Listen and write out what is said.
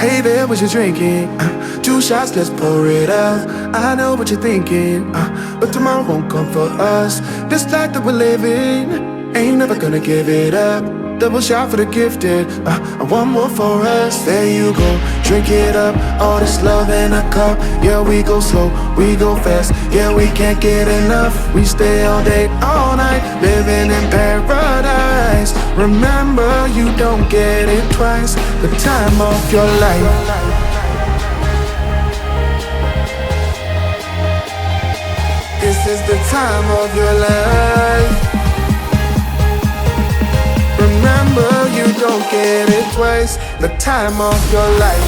Hey there, what you drinking? 2 shots, let's pour it out. I know what you're thinking, but tomorrow won't come for us. This life that we're living, ain't never gonna give it up. Double shot for the gifted, and one more for us. There you go, drink it up. All this love in a cup. Yeah, we go slow, we go fast. Yeah, we can't get enough. We stay all day, all night, living in paradise. Remember, you don't get it twice. The time of your life. This is the time of your life. Remember, you don't get it twice. The time of your life.